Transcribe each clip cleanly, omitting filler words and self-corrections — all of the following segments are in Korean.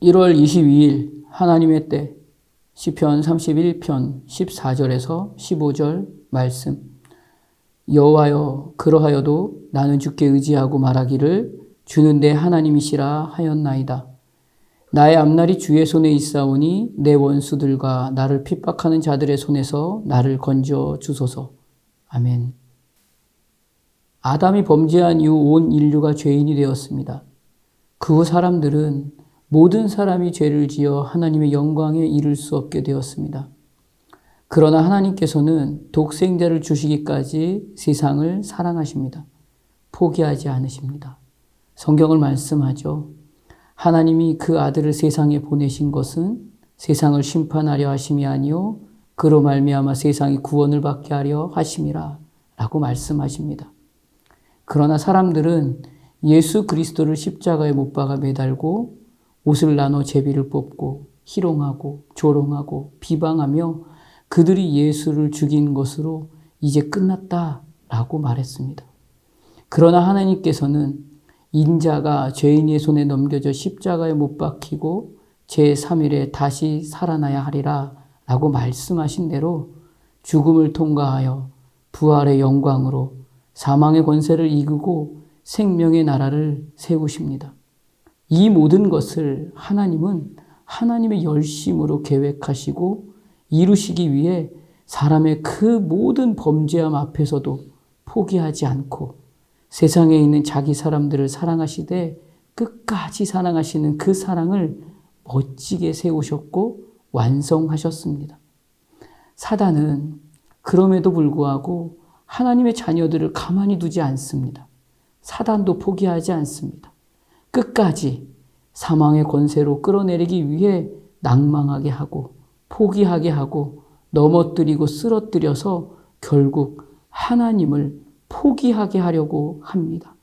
1월 22일 하나님의 때 시편 31편 14절에서 15절 말씀. 여호와여, 그러하여도 나는 주께 의지하고 말하기를 주는 내 하나님이시라 하였나이다. 나의 앞날이 주의 손에 있사오니 내 원수들과 나를 핍박하는 자들의 손에서 나를 건져 주소서. 아멘. 아담이 범죄한 이후 온 인류가 죄인이 되었습니다. 그 후 사람들은 모든 사람이 죄를 지어 하나님의 영광에 이를 수 없게 되었습니다. 그러나 하나님께서는 독생자를 주시기까지 세상을 사랑하십니다. 포기하지 않으십니다. 성경을 말씀하죠. 하나님이 그 아들을 세상에 보내신 것은 세상을 심판하려 하심이 아니요 그로 말미암아 세상이 구원을 받게 하려 하심이라 라고 말씀하십니다. 그러나 사람들은 예수 그리스도를 십자가에 못 박아 매달고 옷을 나눠 제비를 뽑고 희롱하고 조롱하고 비방하며 그들이 예수를 죽인 것으로 이제 끝났다라고 말했습니다. 그러나 하나님께서는 인자가 죄인의 손에 넘겨져 십자가에 못 박히고 제3일에 다시 살아나야 하리라 라고 말씀하신 대로 죽음을 통과하여 부활의 영광으로 사망의 권세를 이기고 생명의 나라를 세우십니다. 이 모든 것을 하나님은 하나님의 열심으로 계획하시고 이루시기 위해 사람의 그 모든 범죄함 앞에서도 포기하지 않고 세상에 있는 자기 사람들을 사랑하시되 끝까지 사랑하시는 그 사랑을 멋지게 세우셨고 완성하셨습니다. 사단은 그럼에도 불구하고 하나님의 자녀들을 가만히 두지 않습니다. 사단도 포기하지 않습니다. 끝까지 사망의 권세로 끌어내리기 위해 낭망하게 하고 포기하게 하고 넘어뜨리고 쓰러뜨려서 결국 하나님을 포기하게 하려고 합니다.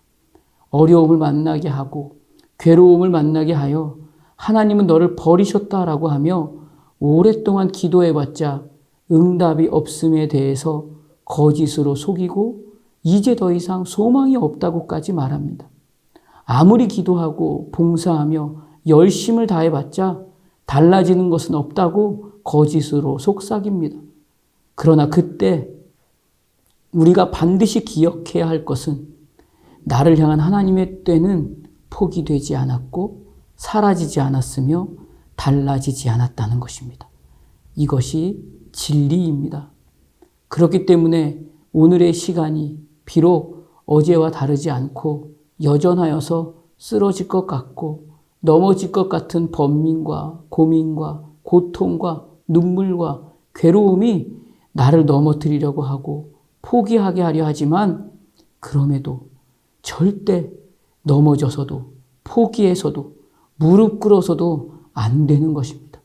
어려움을 만나게 하고 괴로움을 만나게 하여 하나님은 너를 버리셨다라고 하며 오랫동안 기도해봤자 응답이 없음에 대해서 거짓으로 속이고 이제 더 이상 소망이 없다고까지 말합니다. 아무리 기도하고 봉사하며 열심을 다해봤자 달라지는 것은 없다고 거짓으로 속삭입니다. 그러나 그때 우리가 반드시 기억해야 할 것은 나를 향한 하나님의 때는 포기되지 않았고 사라지지 않았으며 달라지지 않았다는 것입니다. 이것이 진리입니다. 그렇기 때문에 오늘의 시간이 비록 어제와 다르지 않고 여전하여서 쓰러질 것 같고 넘어질 것 같은 번민과 고민과 고통과 눈물과 괴로움이 나를 넘어뜨리려고 하고 포기하게 하려 하지만 그럼에도 절대 넘어져서도 포기해서도 무릎 꿇어서도 안 되는 것입니다.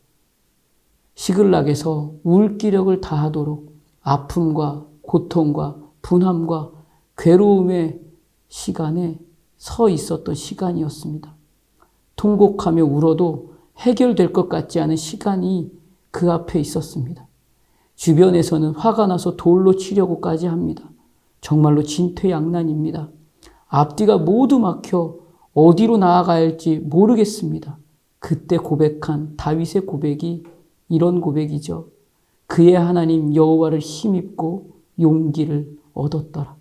시글락에서 울기력을 다하도록 아픔과 고통과 분함과 괴로움의 시간에 서 있었던 시간이었습니다. 통곡하며 울어도 해결될 것 같지 않은 시간이 그 앞에 있었습니다. 주변에서는 화가 나서 돌로 치려고까지 합니다. 정말로 진퇴양난입니다. 앞뒤가 모두 막혀 어디로 나아가야 할지 모르겠습니다. 그때 고백한 다윗의 고백이 이런 고백이죠. 그의 하나님 여호와를 힘입고 용기를 얻었더라.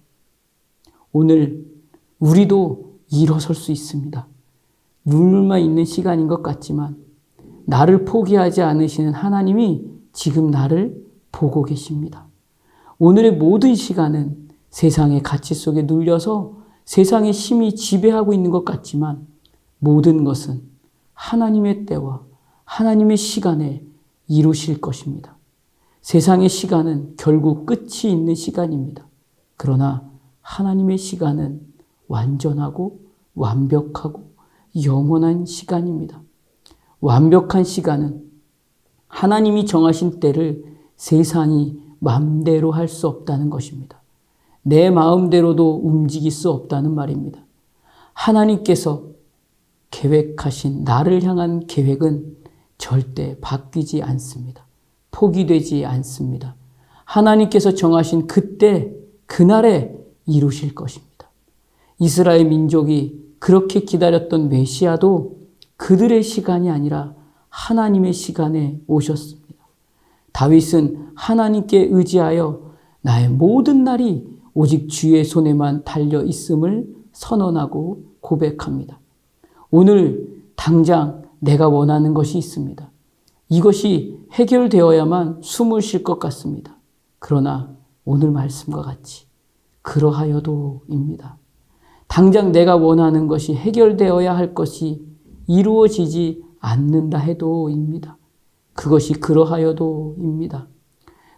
오늘 우리도 일어설 수 있습니다. 눈물만 있는 시간인 것 같지만 나를 포기하지 않으시는 하나님이 지금 나를 보고 계십니다. 오늘의 모든 시간은 세상의 가치 속에 눌려서 세상의 힘이 지배하고 있는 것 같지만 모든 것은 하나님의 때와 하나님의 시간에 이루실 것입니다. 세상의 시간은 결국 끝이 있는 시간입니다. 그러나 하나님의 시간은 완전하고 완벽하고 영원한 시간입니다. 완벽한 시간은 하나님이 정하신 때를 세상이 마음대로 할 수 없다는 것입니다. 내 마음대로도 움직일 수 없다는 말입니다. 하나님께서 계획하신 나를 향한 계획은 절대 바뀌지 않습니다. 포기되지 않습니다. 하나님께서 정하신 그때, 그날에 이루실 것입니다. 이스라엘 민족이 그렇게 기다렸던 메시아도 그들의 시간이 아니라 하나님의 시간에 오셨습니다. 다윗은 하나님께 의지하여 나의 모든 날이 오직 주의 손에만 달려 있음을 선언하고 고백합니다. 오늘 당장 내가 원하는 것이 있습니다. 이것이 해결되어야만 숨을 쉴 것 같습니다. 그러나 오늘 말씀과 같이 그러하여도입니다. 당장 내가 원하는 것이 해결되어야 할 것이 이루어지지 않는다 해도입니다. 그것이 그러하여도입니다.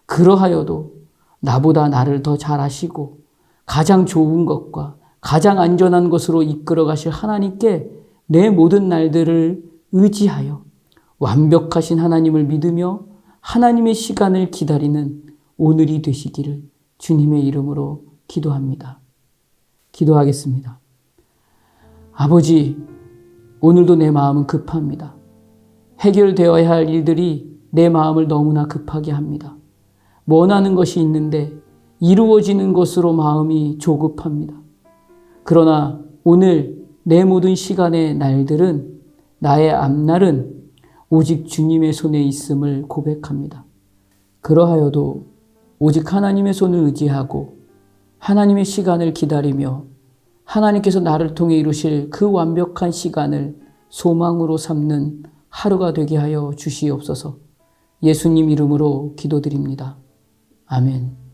그러하여도 나보다 나를 더 잘 아시고 가장 좋은 것과 가장 안전한 것으로 이끌어 가실 하나님께 내 모든 날들을 의지하여 완벽하신 하나님을 믿으며 하나님의 시간을 기다리는 오늘이 되시기를 주님의 이름으로 기도합니다. 기도하겠습니다. 아버지, 오늘도 내 마음은 급합니다. 해결되어야 할 일들이 내 마음을 너무나 급하게 합니다. 원하는 것이 있는데 이루어지는 것으로 마음이 조급합니다. 그러나 오늘 내 모든 시간의 날들은, 나의 앞날은 오직 주님의 손에 있음을 고백합니다. 그러하여도 오직 하나님의 손을 의지하고 하나님의 시간을 기다리며 하나님께서 나를 통해 이루실 그 완벽한 시간을 소망으로 삼는 하루가 되게 하여 주시옵소서. 예수님 이름으로 기도드립니다. 아멘.